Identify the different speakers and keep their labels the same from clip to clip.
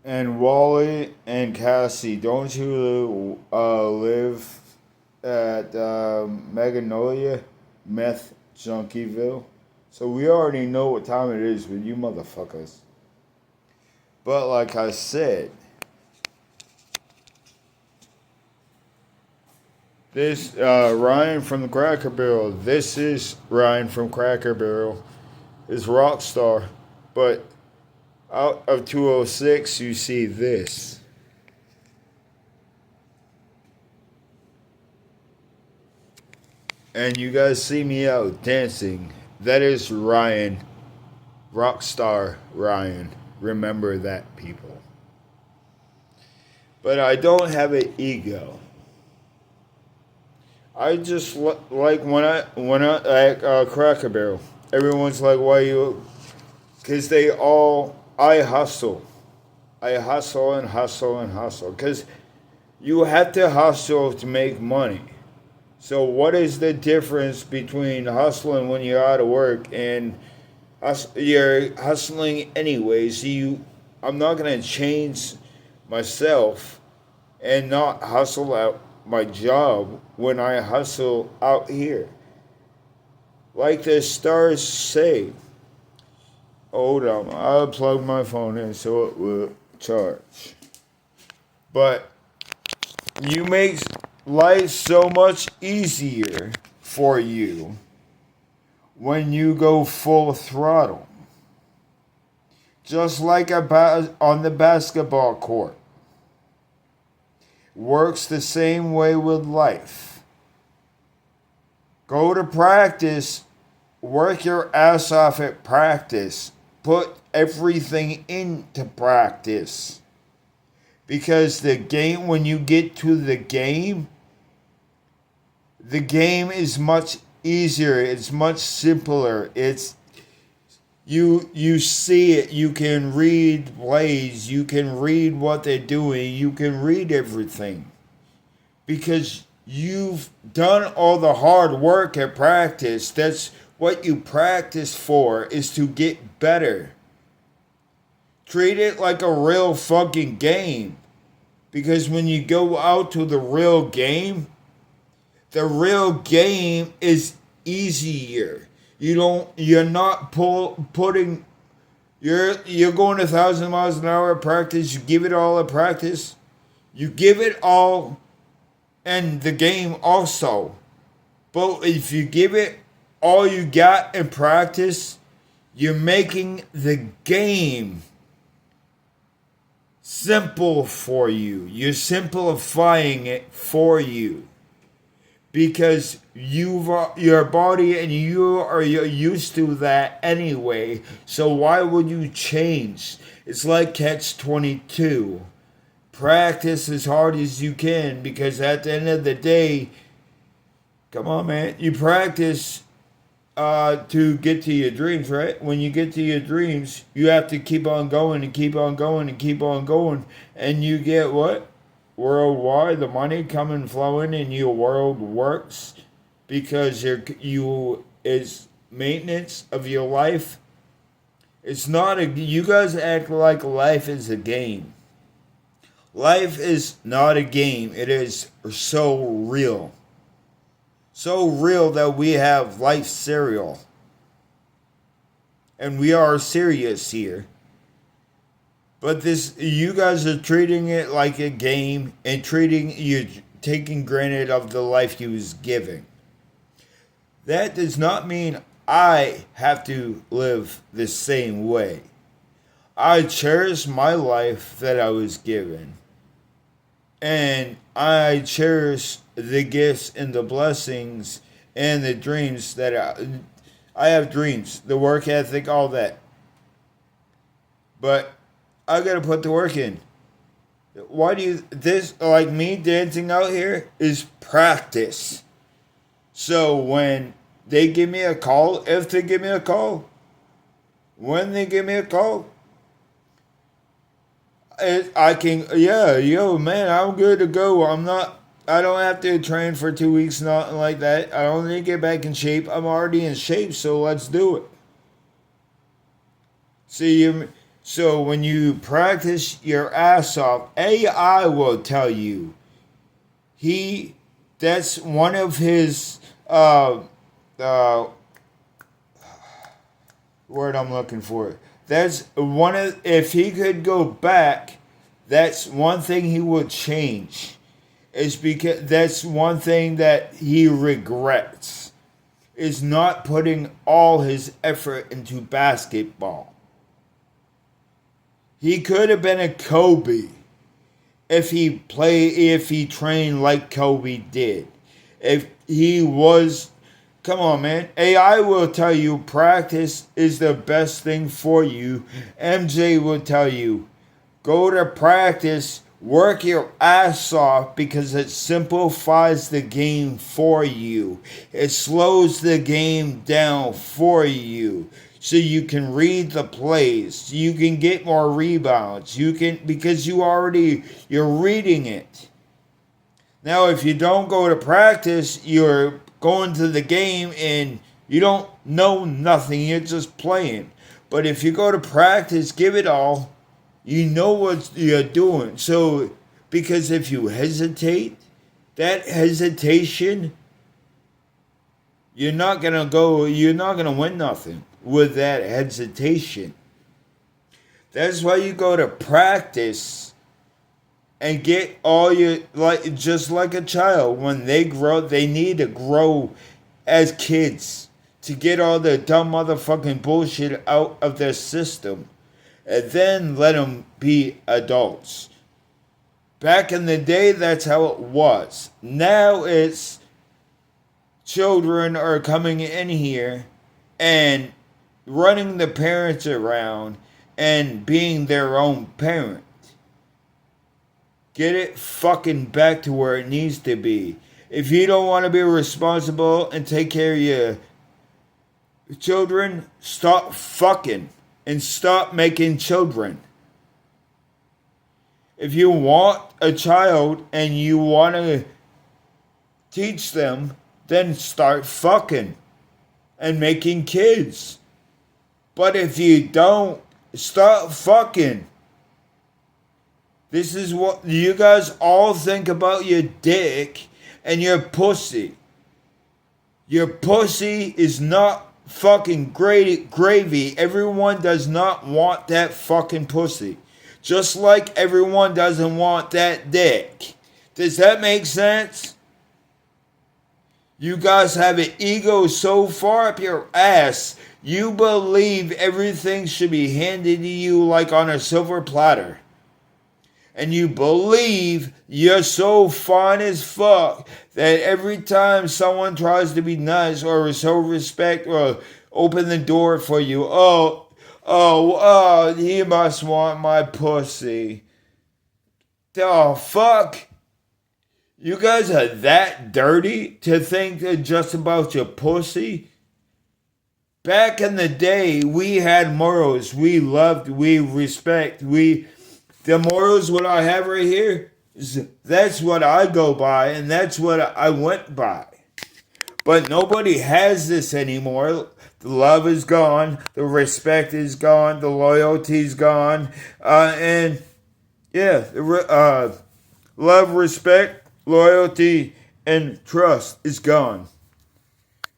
Speaker 1: And Wally and Cassie, don't you live at Magnolia, Meth Junkieville? So we already know what time it is with you motherfuckers. But like I said, this Ryan from the Cracker Barrel. This is Ryan from Cracker Barrel. Is Rockstar, but out of 206, you see this. And you guys see me out dancing. That is Ryan, Rockstar Ryan. Remember that, people. But I don't have an ego. I just like when I at Cracker Barrel. Everyone's like, "Why you?" Because I hustle. I hustle and hustle and hustle. Because you have to hustle to make money. So what is the difference between hustling when you're out of work and you're hustling anyways? I'm not gonna change myself and not hustle out my job when I hustle out here. Like the stars say. Hold on, I'll plug my phone in so it will charge. But you make life so much easier for you when you go full throttle. Just like on the basketball court. Works the same way with life. Go to practice, work your ass off at practice, put everything into practice. Because when you get to the game is much easier, it's much simpler. You see it, you can read plays, you can read what they're doing, you can read everything. Because you've done all the hard work at practice. That's what you practice for, is to get better. Treat it like a real fucking game. Because when you go out to the real game is easier. You're not putting, you're going 1,000 miles an hour at practice. You give it all at practice. You give it all in the game also. But if you give it all you got in practice, you're making the game simple for you. You're simplifying it for you. Because your body and you're used to that anyway. So why would you change? It's like catch 22. Practice as hard as you can, because at the end of the day, come on, man, you practice to get to your dreams, right? When you get to your dreams, you have to keep on going and keep on going and keep on going, and you get what? Worldwide, the money coming flowing in your world works because is maintenance of your life. It's not you guys act like life is a game. Life is not a game. It is so real. So real that we have life cereal. And we are serious here. But you guys are treating it like a game and taking granted of the life you was given. That does not mean I have to live the same way. I cherish my life that I was given. And I cherish the gifts and the blessings and the dreams that I have dreams, the work ethic, all that. But I gotta put the work in. Like me dancing out here is practice. So when they give me a call, if they give me a call, when they give me a call, I can, yeah, yo, man, I'm good to go. I don't have to train for 2 weeks, nothing like that. I don't need to get back in shape. I'm already in shape, so let's do it. See, So when you practice your ass off, AI will tell you. That's one of his uh word I'm looking for. That's one of, if he could go back, that's one thing he would change. Is because that's one thing that he regrets, is not putting all his effort into basketball. He could have been a Kobe if he trained like Kobe did. If he was, come on, man. AI will tell you practice is the best thing for you. MJ will tell you go to practice, work your ass off, because it simplifies the game for you. It slows the game down for you. So you can read the plays. You can get more rebounds. You can, because you're reading it. Now, if you don't go to practice, you're going to the game and you don't know nothing. You're just playing. But if you go to practice, give it all, you know what you're doing. So, because if you hesitate, that hesitation, you're not going to win nothing with that hesitation. That's why you go to practice and get all your, like, just like a child. When they grow, they need to grow as kids to get all the dumb motherfucking bullshit out of their system. And then let them be adults. Back in the day, that's how it was. Now it's children are coming in here and running the parents around and being their own parent. Get it fucking back to where it needs to be. If you don't want to be responsible and take care of your children, stop fucking and stop making children. If you want a child and you want to teach them, then start fucking and making kids. But if you don't, stop fucking. This is what you guys all think about your dick and your pussy. Your pussy is not fucking gravy. Everyone does not want that fucking pussy. Just like everyone doesn't want that dick. Does that make sense? You guys have an ego so far up your ass, you believe everything should be handed to you like on a silver platter. And you believe you're so fine as fuck that every time someone tries to be nice or show respect or open the door for you, he must want my pussy. The fuck? You guys are that dirty to think that just about your pussy? Back in the day, we had morals. We loved, we respect, the morals what I have right here, that's what I go by and that's what I went by. But nobody has this anymore. The love is gone. The respect is gone. The loyalty is gone. Love, respect, loyalty, and trust is gone.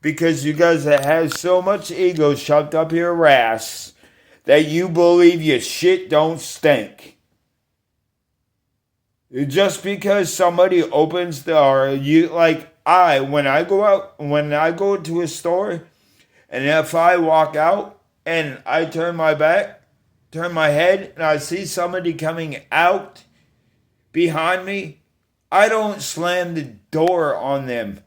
Speaker 1: Because you guys have so much ego shoved up your ass that you believe your shit don't stink. Just because somebody opens the door, when I go to a store, and if I walk out and I turn my head, and I see somebody coming out behind me, I don't slam the door on them.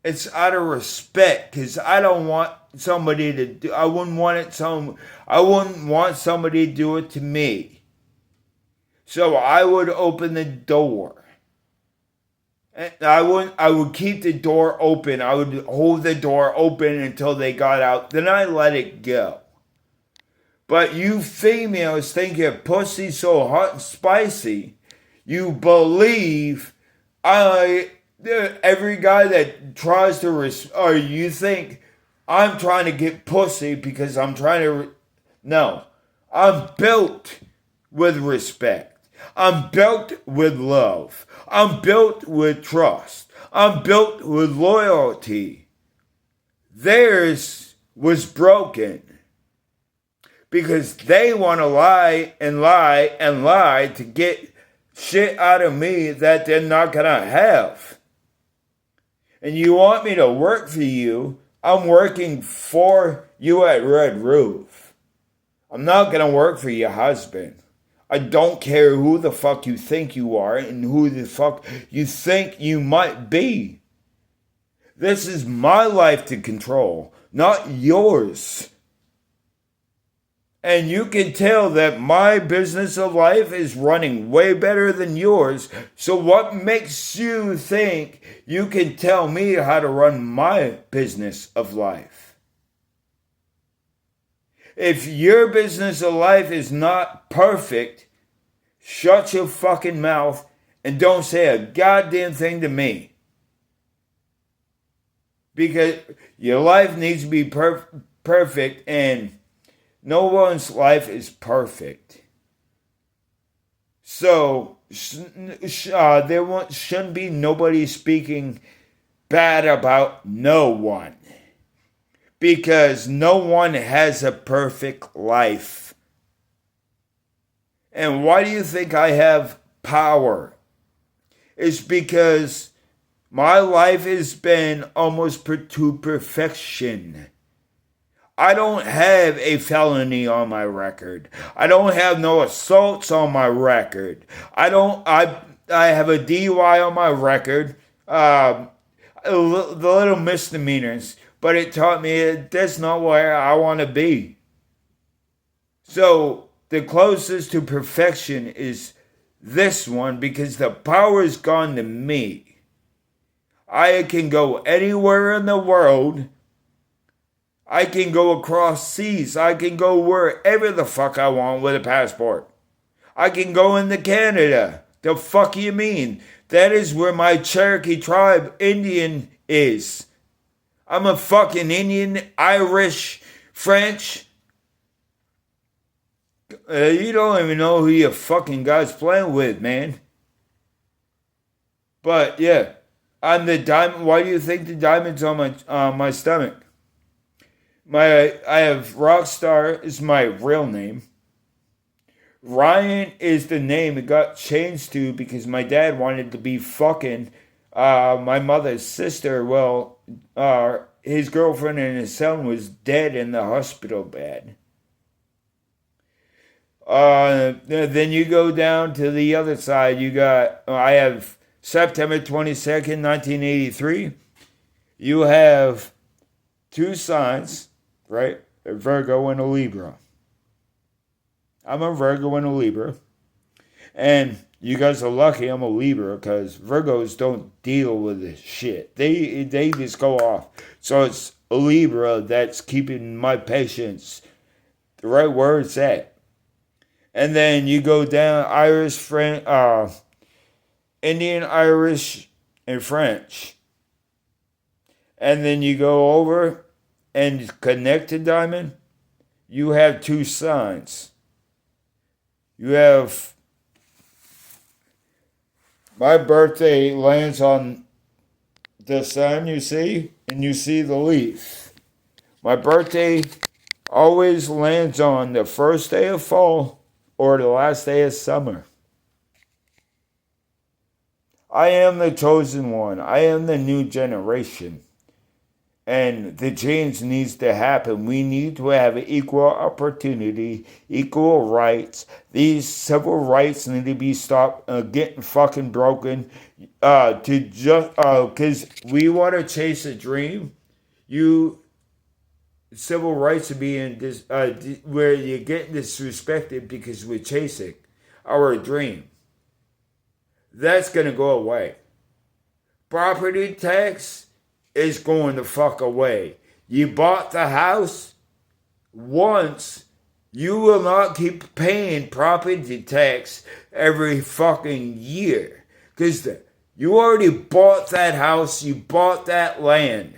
Speaker 1: It's out of respect, because I don't want somebody to do. I wouldn't want somebody to do it to me. So I would open the door. And I would keep the door open. I would hold the door open until they got out. Then I let it go. But you females think your pussy's so hot and spicy. You believe every guy that tries to or you think I'm trying to get pussy because I'm trying to. No. I'm built with respect. I'm built with love. I'm built with trust. I'm built with loyalty. Theirs was broken because they want to lie and lie and lie to get shit out of me that they're not going to have. And you want me to work for you, I'm working for you at Red Roof. I'm not going to work for your husband. I don't care who the fuck you think you are and who the fuck you think you might be. This is my life to control, not yours. And you can tell that my business of life is running way better than yours. So what makes you think you can tell me how to run my business of life? If your business of life is not perfect, shut your fucking mouth and don't say a goddamn thing to me. Because your life needs to be perfect, and no one's life is perfect. So there shouldn't be nobody speaking bad about no one. Because no one has a perfect life. And why do you think I have power? It's because my life has been almost to perfection. I don't have a felony on my record. I don't have no assaults on my record. I have a DUI on my record. The little misdemeanors. But it taught me that's not where I want to be. So the closest to perfection is this one because the power is gone to me. I can go anywhere in the world. I can go across seas. I can go wherever the fuck I want with a passport. I can go into Canada. The fuck you mean? That is where my Cherokee tribe Indian is. I'm a fucking Indian, Irish, French. You don't even know who your fucking guy's playing with, man. But yeah, I'm the diamond. Why do you think the diamond's on my stomach? I have Rockstar is my real name. Ryan is the name it got changed to because my dad wanted to be fucking my mother's sister. Well, his girlfriend and his son was dead in the hospital bed. Then you go down to the other side. I have September 22nd, 1983. You have two signs, right? A Virgo and a Libra. I'm a Virgo and a Libra. And you guys are lucky I'm a Libra because Virgos don't deal with this shit. They just go off. So it's a Libra that's keeping my patience the right where it's at. And then you go down Indian, Irish, and French. And then you go over and connect to Diamond. You have two signs. You have my birthday lands on the sun, you see, and you see the leaf. My birthday always lands on the first day of fall or the last day of summer. I am the chosen one. I am the new generation. And the change needs to happen. We need to have equal opportunity, equal rights. These civil rights need to be stopped getting fucking broken. Because we want to chase a dream. Civil rights to be in this where you're getting disrespected because we're chasing our dream. That's gonna go away. Property tax is going the fuck away. You bought the house once, you will not keep paying property tax every fucking year. Because you already bought that house, you bought that land.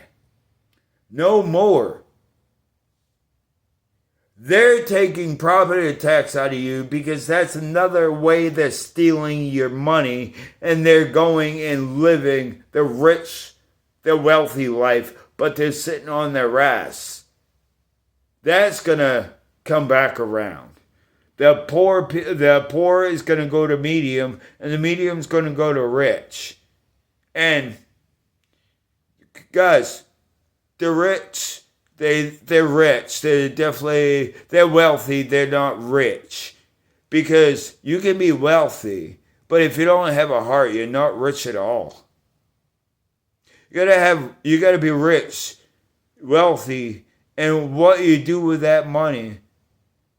Speaker 1: No more. They're taking property tax out of you because that's another way they're stealing your money, and they're going and living the rich, the wealthy life, but they're sitting on their ass. That's going to come back around. The poor is going to go to medium, and the medium is going to go to rich. And guys, the rich, they're rich. They're wealthy. They're not rich. Because you can be wealthy, but if you don't have a heart, you're not rich at all. You gotta be rich, wealthy, and what you do with that money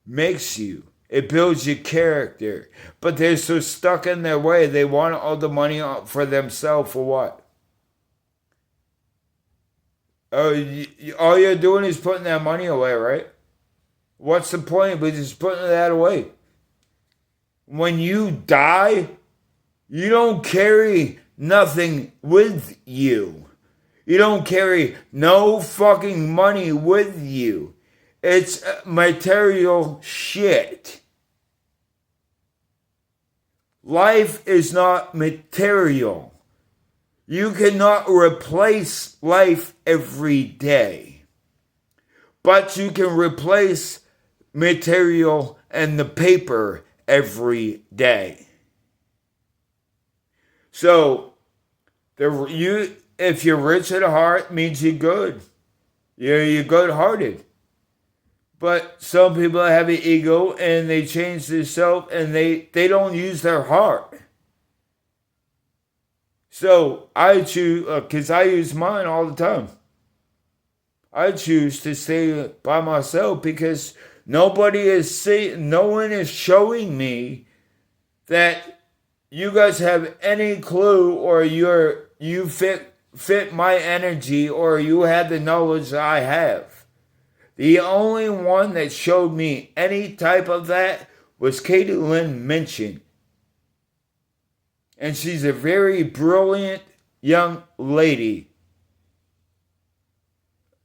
Speaker 1: makes you. It builds your character. But they're so stuck in their way, they want all the money for themselves for what? All you're doing is putting that money away, right? What's the point of just putting that away? When you die, you don't carry nothing with you. You don't carry no fucking money with you. It's material shit. Life is not material. You cannot replace life every day. But you can replace material and the paper every day. So, if you're rich at heart, means you're good. You're good-hearted. But some people have an ego and they change themselves and they don't use their heart. So I choose, because I use mine all the time. I choose to stay by myself because no one is showing me that you guys have any clue or you fit my energy or you have the knowledge that I have. The only one that showed me any type of that was Katie Lynn Minchin. And she's a very brilliant young lady.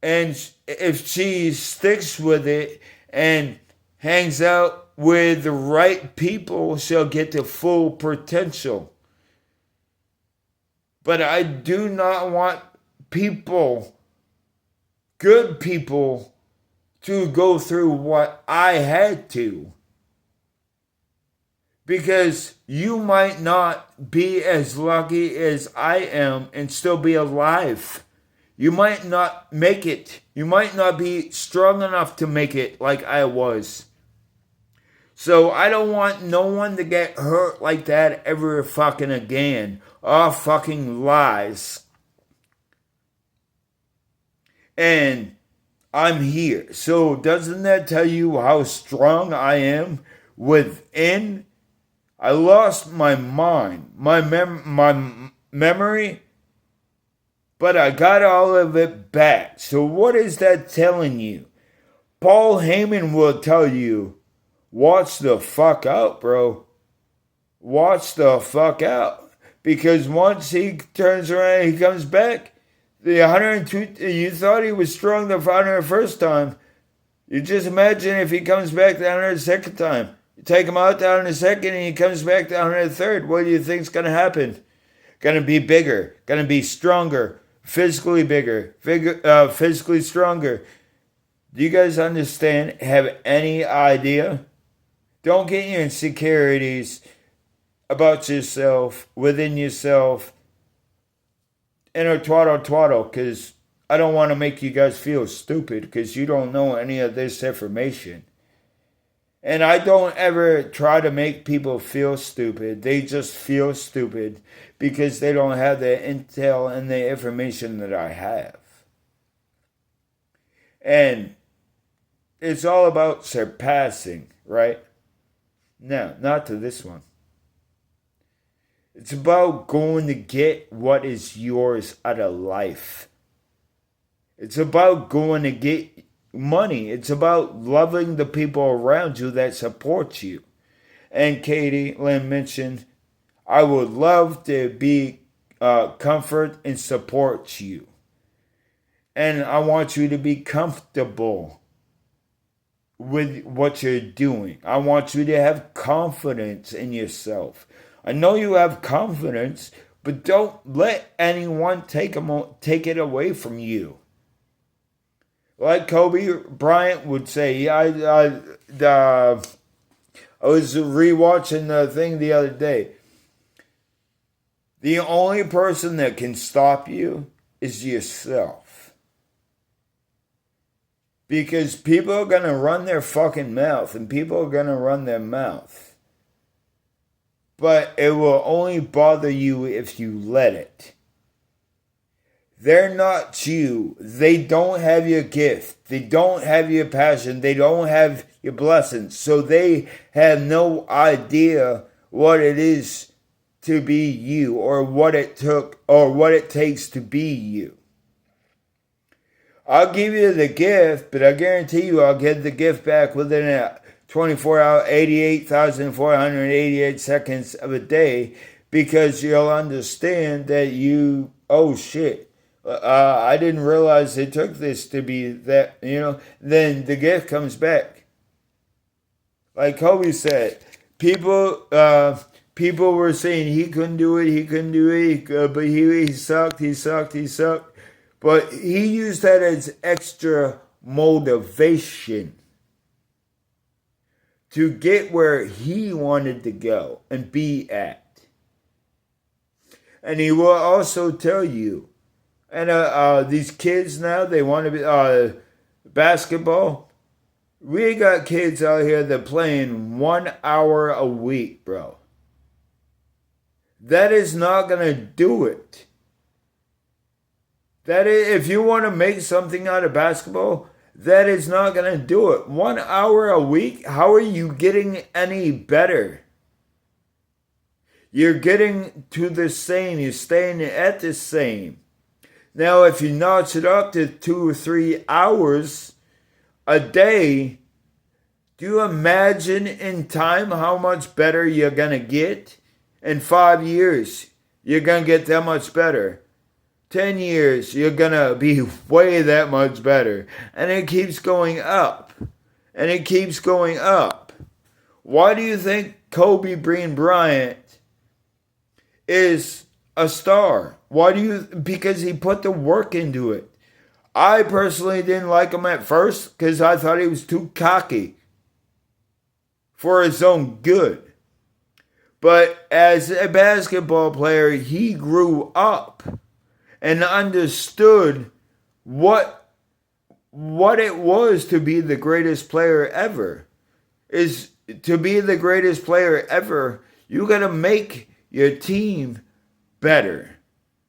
Speaker 1: And if she sticks with it and hangs out with the right people, she'll get to full potential. But I do not want good people, to go through what I had to. Because you might not be as lucky as I am and still be alive. You might not make it. You might not be strong enough to make it like I was. So I don't want no one to get hurt like that ever fucking again. All fucking lies. And I'm here. So doesn't that tell you how strong I am within? I lost my mind, my memory, but I got all of it back. So what is that telling you? Paul Heyman will tell you, watch the fuck out, bro. Watch the fuck out. Because once he turns around and he comes back, the 102, you thought he was strong the 101st time. You just imagine if he comes back the 102nd time. You take him out down in a second and he comes back down in a third. What do you think's going to happen? Going to be bigger. Going to be stronger. Physically bigger. Physically stronger. Do you guys understand? Have any idea? Don't get your insecurities about yourself, within yourself, in a twaddle, because I don't want to make you guys feel stupid because you don't know any of this information. And I don't ever try to make people feel stupid. They just feel stupid because they don't have the intel and the information that I have. And it's all about surpassing, right? No, not to this one. It's about going to get what is yours out of life. It's about going to get money. It's about loving the people around you that support you. And Katie Lynn mentioned, I would love to be comfort and support you. And I want you to be comfortable. with what you're doing. I want you to have confidence in yourself. I know you have confidence, but don't let anyone take it away from you. Like Kobe Bryant would say, I was rewatching the thing the other day. The only person that can stop you is yourself. Because people are going to run their fucking mouth, and people are going to run their mouth. But it will only bother you if you let it. They're not you. They don't have your gift. They don't have your passion. They don't have your blessings. So they have no idea what it is to be you, or what it took, or what it takes to be you. I'll give you the gift, but I guarantee you I'll get the gift back within a 24 hour, 88,488 seconds of a day, because you'll understand that you, oh shit, I didn't realize it took this to be that, then the gift comes back. Like Kobe said, people were saying he couldn't do it, but he sucked. But he used that as extra motivation to get where he wanted to go and be at. And he will also tell you, and these kids now, they want to be basketball. We got kids out here that playing 1 hour a week, bro. That is not going to do it. That is, if you want to make something out of basketball, that is not going to do it. 1 hour a week, how are you getting any better? You're getting to the same. You're staying at the same. Now, if you notch it up to 2 or 3 hours a day, do you imagine in time how much better you're going to get? In 5 years, you're going to get that much better. 10 years, you're going to be way that much better. And it keeps going up. And it keeps going up. Why do you think Kobe Bryant is a star? Because he put the work into it. I personally didn't like him at first because I thought he was too cocky for his own good. But as a basketball player, he grew up and understood what it was to be the greatest player ever. Is to be the greatest player ever, you got to make your team better.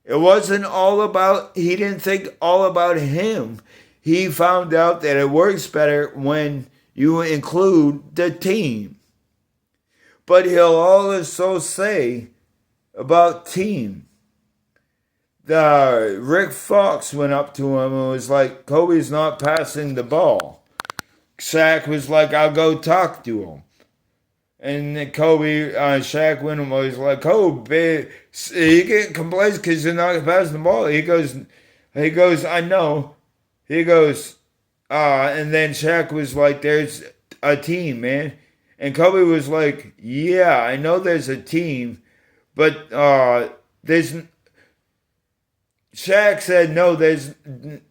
Speaker 1: It wasn't all about, he didn't think all about him. He found out that it works better when you include the team. But he'll also say about team. Rick Fox went up to him and was like, Kobe's not passing the ball. Shaq was like, I'll go talk to him. And then Shaq went and was like, Kobe, you get complaints because you're not passing the ball. He goes, I know. He goes, and then Shaq was like, there's a team, man. And Kobe was like, yeah, I know there's a team, but Shaq said, no,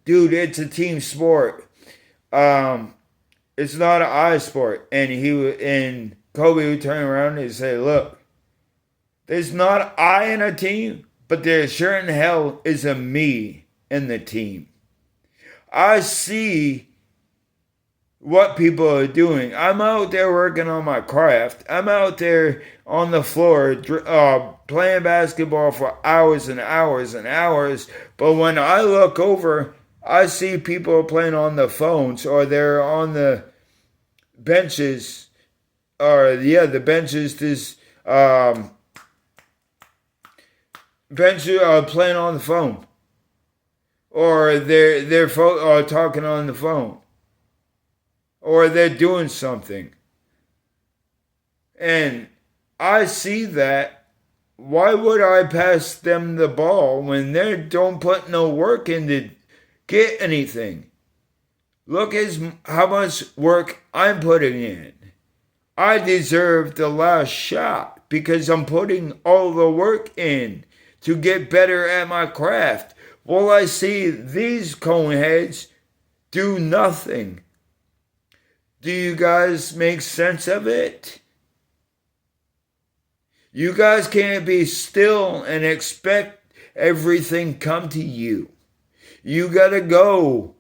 Speaker 1: dude, it's a team sport. It's not an eye sport. And Kobe would turn around and say, look, there's not an I in a team, but there sure in hell is a me in the team. I see what people are doing. I'm out there working on my craft. I'm out there on the floor playing basketball for hours and hours and hours. But when I look over, I see people playing on the phones, or they're on the benches, the benches. Benches are playing on the phone, or they're talking on the phone, or they're doing something. And I see that. Why would I pass them the ball when they don't put no work in to get anything? Look how much work I'm putting in. I deserve the last shot because I'm putting all the work in to get better at my craft. Well, I see these coneheads do nothing. Do you guys make sense of it? You guys can't be still and expect everything come to you. You gotta go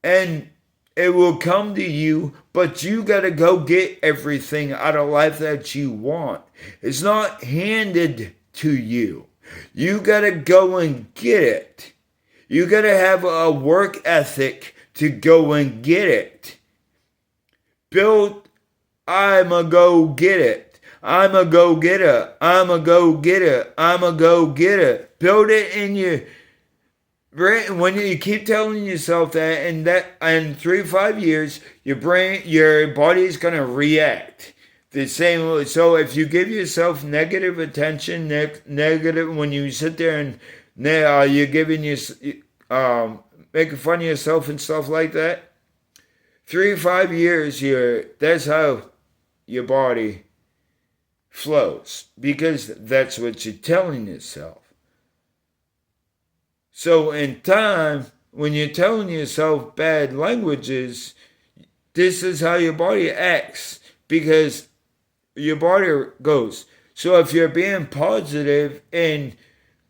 Speaker 1: and it will come to you, but you gotta go get everything out of life that you want. It's not handed to you. You gotta go and get it. You gotta have a work ethic to go and get it. I'm a go get it. I'm a go getter. I'm a go getter. I'm a go getter. Build it in your brain. When you keep telling yourself that, and in 3 to 5 years, your body is gonna react the same way. So if you give yourself negative attention, negative when you sit there and you're giving making fun of yourself and stuff like that. 3 to 5 years, that's how your body flows, because that's what you're telling yourself. So in time, when you're telling yourself bad languages, this is how your body acts, because your body goes. So if you're being positive, and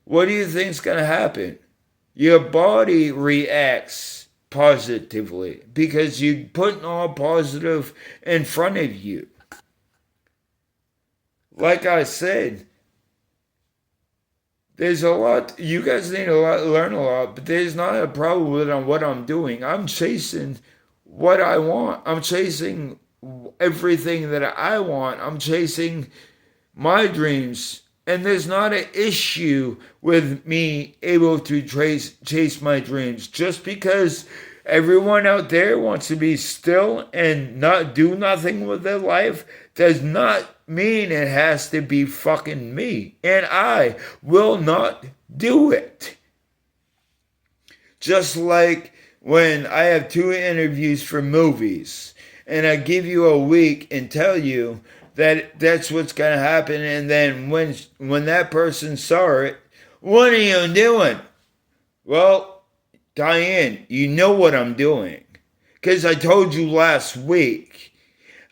Speaker 1: what do you think is going to happen? Your body reacts positively because you're putting all positive in front of you. Like I said, there's a lot, you guys need to learn a lot, but there's not a problem with what I'm doing. I'm chasing what I want. I'm chasing everything that I want. I'm chasing my dreams. And there's not an issue with me able to chase my dreams. Just because everyone out there wants to be still and not do nothing with their life does not mean it has to be fucking me. And I will not do it. Just like when I have 2 interviews for movies and I give you a week and tell you that's what's going to happen, and then when that person saw it, what are you doing? Well, Diane, you know what I'm doing, because I told you last week.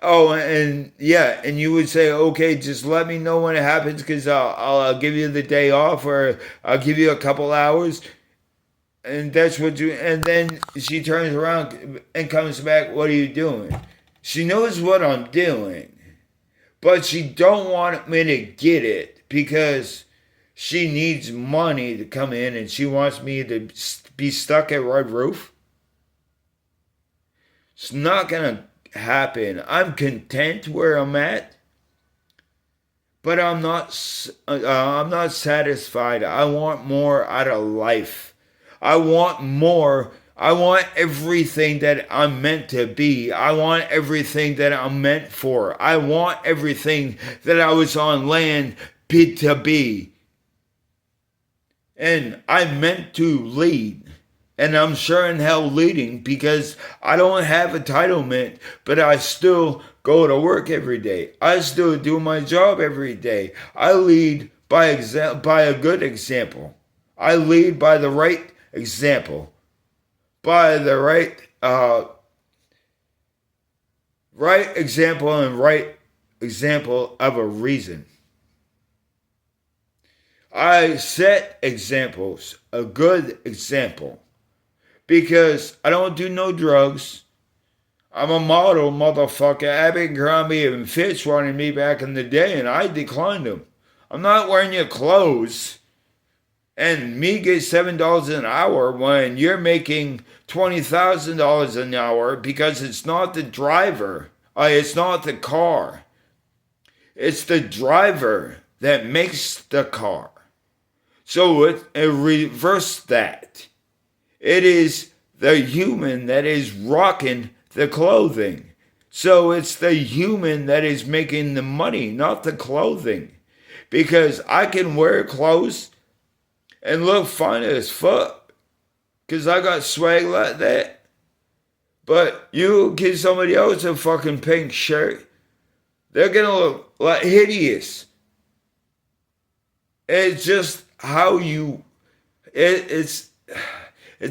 Speaker 1: Oh, and yeah, and you would say, okay, just let me know when it happens, because I'll give you the day off, or I'll give you a couple hours, and that's what you. And then she turns around and comes back. What are you doing? She knows what I'm doing. But she don't want me to get it because she needs money to come in, and she wants me to be stuck at Red Roof. It's not going to happen. I'm content where I'm at, but I'm not satisfied. I want more out of life. I want more. I want everything that I'm meant to be. I want everything that I'm meant for. I want everything that I was on land to be. And I'm meant to lead. And I'm sure in hell leading, because I don't have entitlement, but I still go to work every day. I still do my job every day. I lead by a good example. I lead by the right example. By the right example, and right example of a reason. I set examples, a good example, because I don't do no drugs. I'm a model, motherfucker. Abercrombie and Fitch wanted me back in the day, and I declined them. I'm not wearing your clothes. And me get $7 an hour when you're making $20,000 an hour, because it's not the driver. It's not the car. It's the driver that makes the car. So it reverse that. It is the human that is rocking the clothing. So it's the human that is making the money, not the clothing. Because I can wear clothes and look fine as fuck, because I got swag like that. But you give somebody else a fucking pink shirt, they're gonna look like hideous. It's just how you, it's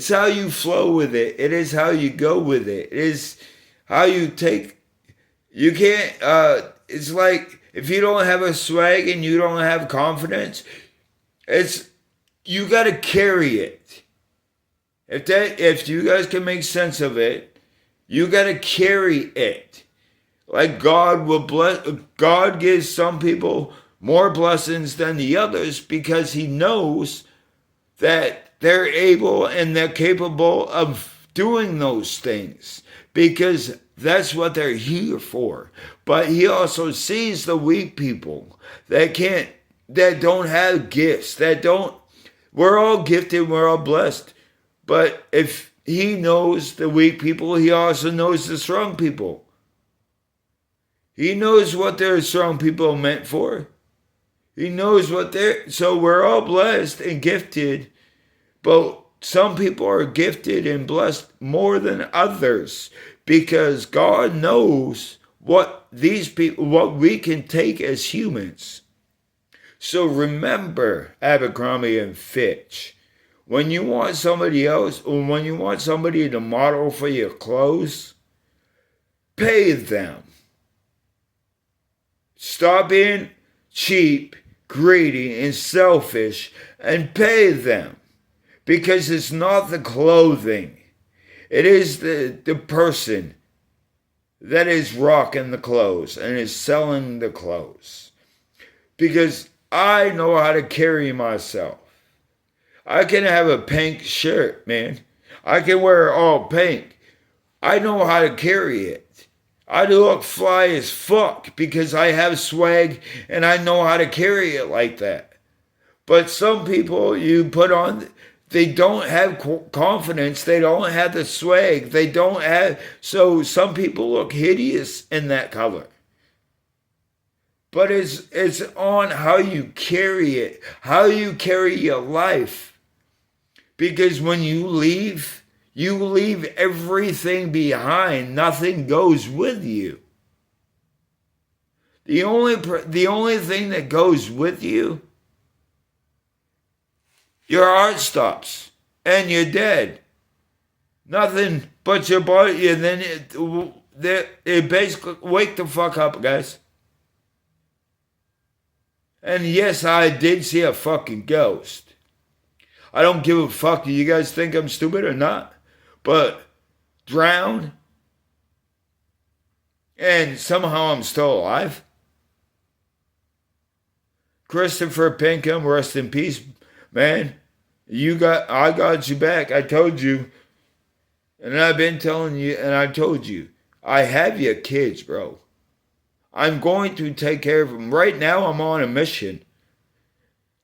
Speaker 1: how you flow with it. It is how you go with it. It is how you take, you can't, it's like if you don't have a swag and you don't have confidence, you gotta carry it. If you guys can make sense of it, you gotta carry it. Like God gives some people more blessings than the others because he knows that they're able and they're capable of doing those things because that's what they're here for. But he also sees the weak people that don't have gifts, we're all gifted, we're all blessed. But if he knows the weak people, he also knows the strong people. He knows what their strong people are meant for. He knows so we're all blessed and gifted, but some people are gifted and blessed more than others because God knows what we can take as humans. So remember, Abercrombie and Fitch, when you want somebody to model for your clothes, pay them. Stop being cheap, greedy, and selfish and pay them. Because it's not the clothing. It is the person that is rocking the clothes and is selling the clothes. Because I know how to carry myself. I can have a pink shirt, man. I can wear all pink. I know how to carry it. I look fly as fuck because I have swag and I know how to carry it like that. But some people you put on, they don't have confidence. They don't have the swag. So some people look hideous in that color. But it's on how you carry it, how you carry your life. Because when you leave everything behind. Nothing goes with you. The only thing that goes with you, your heart stops and you're dead. Nothing but your body, and then it basically wake the fuck up, guys. And yes, I did see a fucking ghost. I don't give a fuck. Do you guys think I'm stupid or not? But drowned, and somehow I'm still alive. Christopher Pinkham, rest in peace, man. I got you back. I told you, and I've been telling you, and I told you, I have your kids, bro. I'm going to take care of them. Right now, I'm on a mission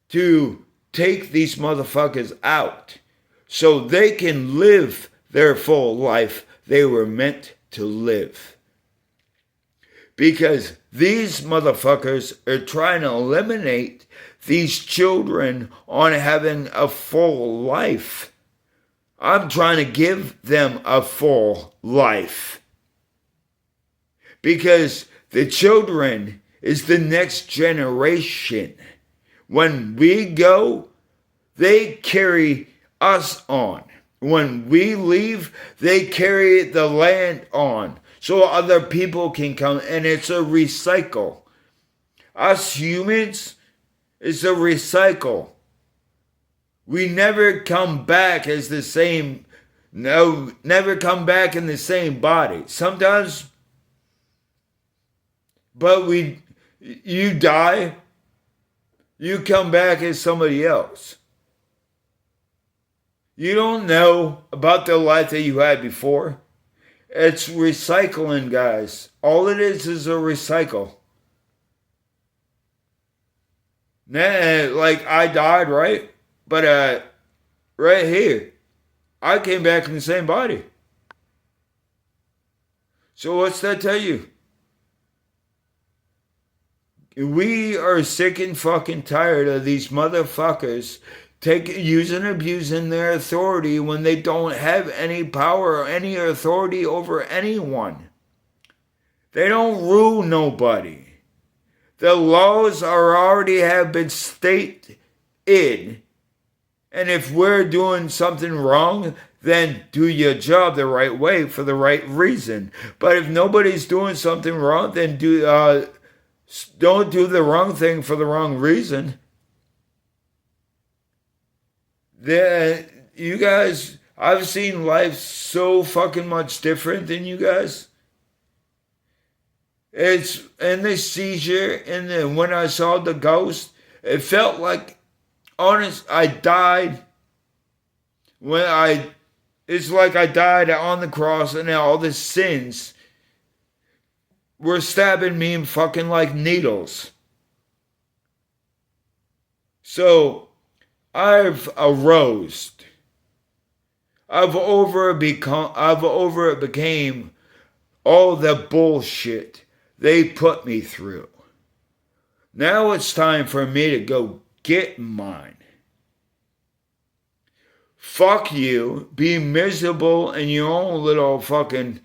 Speaker 1: to take these motherfuckers out so they can live their full life they were meant to live. Because these motherfuckers are trying to eliminate these children on having a full life. I'm trying to give them a full life. Because the children is the next generation. When we go, they carry us on. When we leave, they carry the land on so other people can come, and it's a recycle. Us humans, it's a recycle. We never come back as the same, never come back in the same body. Sometimes, but you die, you come back as somebody else. You don't know about the life that you had before. It's recycling, guys. All it is a recycle. Like I died, right? But right here, I came back in the same body. So what's that tell you? We are sick and fucking tired of these motherfuckers using and abusing their authority when they don't have any power or any authority over anyone. They don't rule nobody. The laws are already have been stated. And if we're doing something wrong, then do your job the right way for the right reason. But if nobody's doing something wrong, then don't do the wrong thing for the wrong reason. You guys, I've seen life so fucking much different than you guys. It's in the seizure, and then when I saw the ghost, it felt like, I died. It's like I died on the cross, and all the sins were stabbing me in fucking like needles. So I've arose. I've overbecame all the bullshit they put me through. Now it's time for me to go get mine. Fuck you. Be miserable in your own little fucking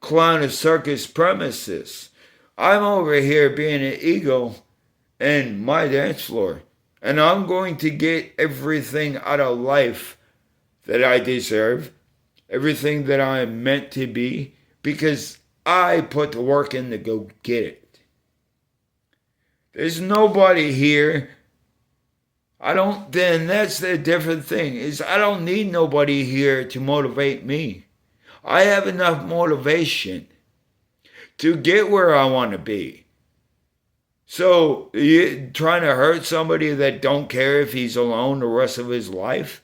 Speaker 1: clown of circus premises. I'm over here being an ego in my dance floor. And I'm going to get everything out of life that I deserve. Everything that I am meant to be. Because I put the work in to go get it. There's nobody here. Then that's the different thing, is I don't need nobody here to motivate me. I have enough motivation to get where I want to be. So, you trying to hurt somebody that don't care if he's alone the rest of his life?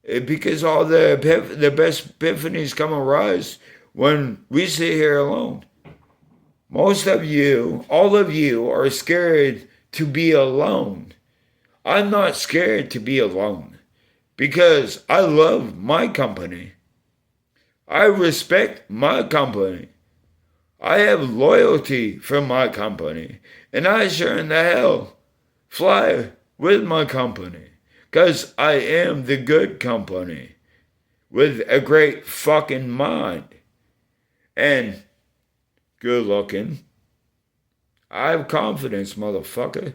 Speaker 1: Because all the best epiphanies come arise when we sit here alone. Most of you, all of you, are scared to be alone. I'm not scared to be alone because I love my company. I respect my company. I have loyalty for my company. And I sure in the hell fly with my company because I am the good company with a great fucking mind and good looking. I have confidence, motherfucker.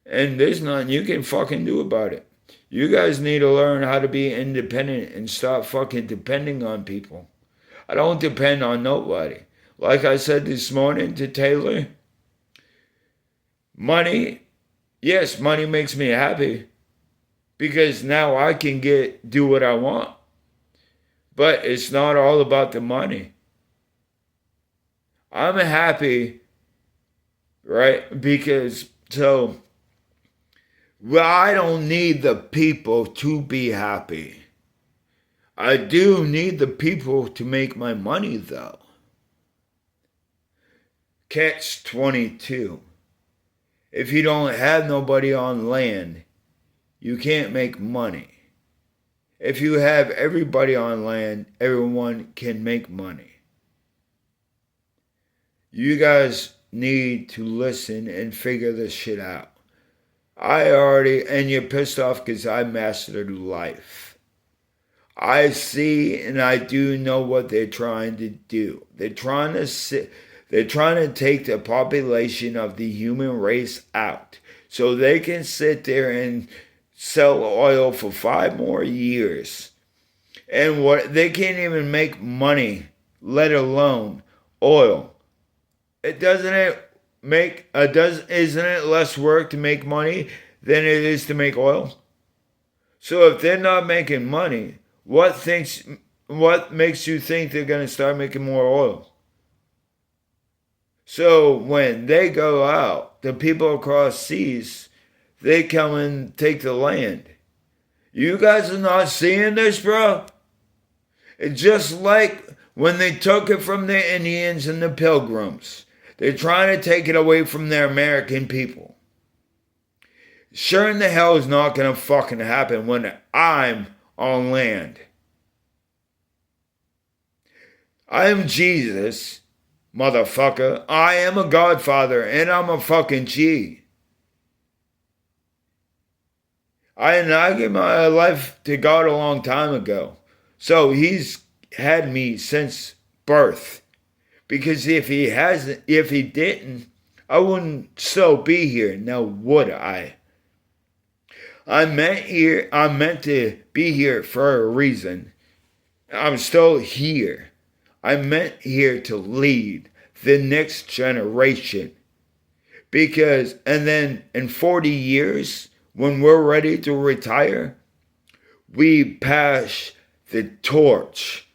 Speaker 1: And there's nothing you can fucking do about it. You guys need to learn how to be independent and stop fucking depending on people. I don't depend on nobody. Like I said this morning to Taylor, money, yes, money makes me happy because now I can do what I want. But it's not all about the money. I'm happy, right? Because, I don't need the people to be happy. I do need the people to make my money, though. Catch 22. If you don't have nobody on land, you can't make money. If you have everybody on land, everyone can make money. You guys need to listen and figure this shit out. And you're pissed off because I mastered life. I see and I do know what they're trying to do. They're trying to take the population of the human race out so they can sit there and sell oil for 5 more years. And they can't even make money, let alone oil. Isn't it less work to make money than it is to make oil? So if they're not making money, what makes you think they're going to start making more oil? So when they go out, the people across seas, they come and take the land. You guys are not seeing this, bro? It's just like when they took it from the Indians and the Pilgrims. They're trying to take it away from their American people. Sure in the hell is not going to fucking happen when I'm on land. I am Jesus, motherfucker. I am a godfather and I'm a fucking G. I gave my life to God a long time ago. So he's had me since birth. Because if he didn't, I wouldn't still be here. Now would I? I'm meant to be here for a reason. I'm still here. I'm meant here to lead the next generation. Because, and then in 40 years, when we're ready to retire, we pass the torch.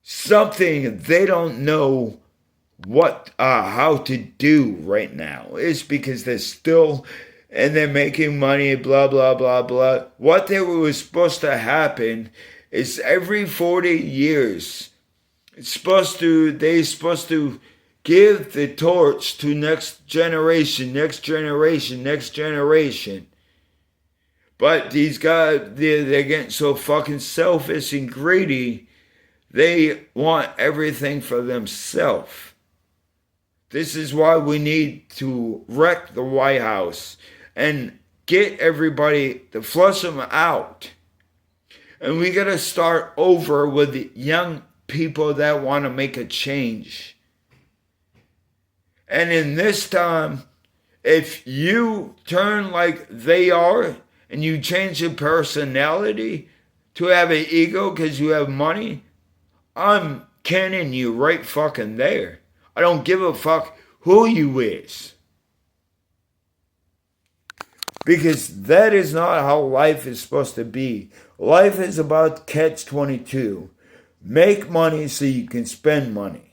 Speaker 1: Something they don't know how to do right now is because they're still, and they're making money, blah, blah, blah, blah. What was supposed to happen is every 40 years, they're supposed to give the torch to next generation. But these guys, they're getting so fucking selfish and greedy, they want everything for themselves. This is why we need to wreck the White House and get everybody to flush them out. And we gotta start over with the young people that want to make a change. And in this time, if you turn like they are and you change your personality to have an ego because you have money, I'm canning you right fucking there. I don't give a fuck who you is. Because that is not how life is supposed to be. Life is about catch-22. Make money so you can spend money.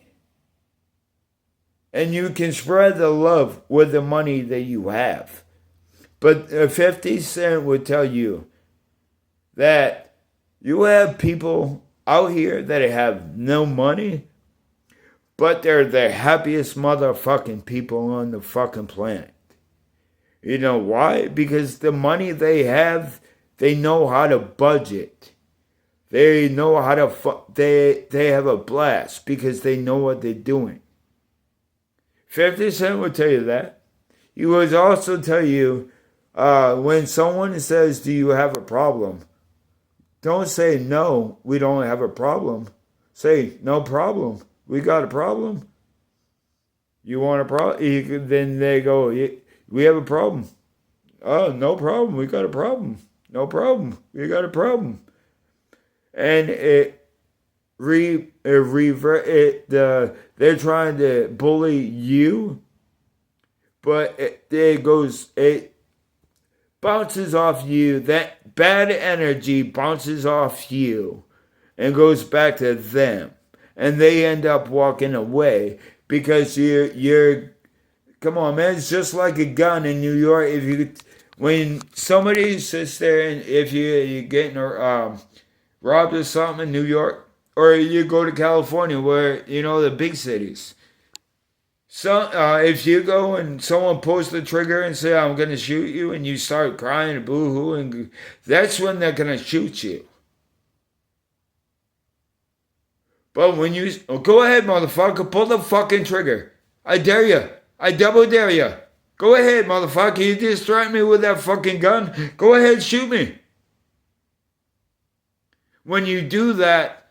Speaker 1: And you can spread the love with the money that you have. But 50 Cent would tell you that you have people out here that have no money, but they're the happiest motherfucking people on the fucking planet. You know why? Because the money they have, they know how to budget. They know how to, they have a blast because they know what they're doing. 50 Cent would tell you that. He would also tell you, when someone says, do you have a problem? Don't say, no, we don't have a problem. Say, no problem. We got a problem. You want a problem? Then they go, we have a problem. Oh, no problem. We got a problem. No problem. We got a problem. And they're trying to bully you, but it bounces off you. That bad energy bounces off you and goes back to them, and they end up walking away because you're come on, man. It's just like a gun in New York. When somebody sits there and if you're getting robbed or something in New York, or you go to California, where the big cities. So if you go and someone pulls the trigger and say, I'm going to shoot you, and you start crying and boo-hoo, and that's when they're going to shoot you. But when you, go ahead, motherfucker, pull the fucking trigger. I dare you. I double dare you. Go ahead, motherfucker. You just threaten me with that fucking gun. Go ahead, shoot me. When you do that,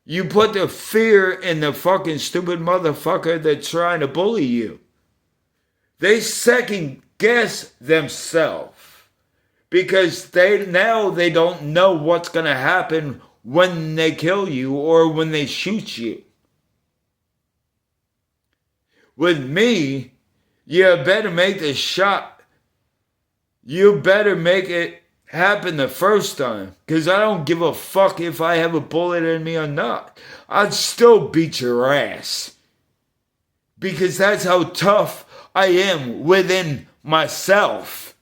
Speaker 1: you put the fear in the fucking stupid motherfucker that's trying to bully you. They second guess themselves because they don't know what's going to happen when they kill you or when they shoot you. With me, you better make the shot. You better make it happen the first time, because I don't give a fuck if I have a bullet in me or not. I'd still beat your ass, because that's how tough I am within myself.